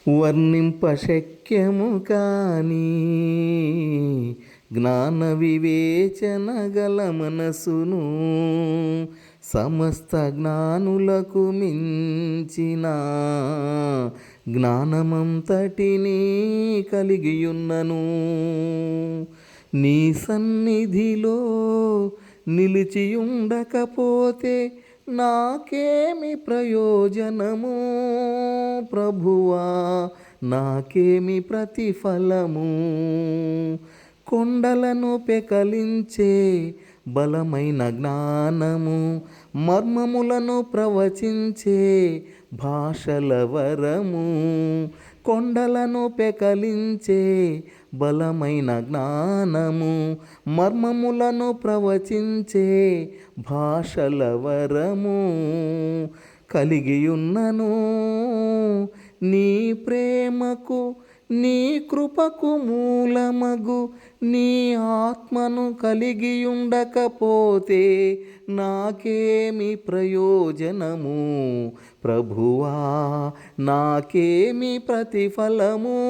వర్ణింపశక్యము కాని జ్ఞాన వివేచన గల మనసును సమస్త జ్ఞానులకు మించిన జ్ఞానమంతటినీ కలిగియున్నను. నీ సన్నిధిలో నిలిచియుండకపోతే నాకేమి ప్రయోజనము ప్రభువా, నాకేమి ప్రతిఫలము? కొండలను పెకలించే బలమైన జ్ఞానము, మర్మములను ప్రవచించే భాషల వరము, కొండలను పెకలించే బలమైన జ్ఞానము, మర్మములను ప్రవచించే భాషల వరము కలిగియున్నను. నీ ప్రేమకు నీ కృపకు మూలమగు నీ ఆత్మను కలిగియుండకపోతే నాకేమి ప్రయోజనము ప్రభువా, నాకేమి ప్రతిఫలము?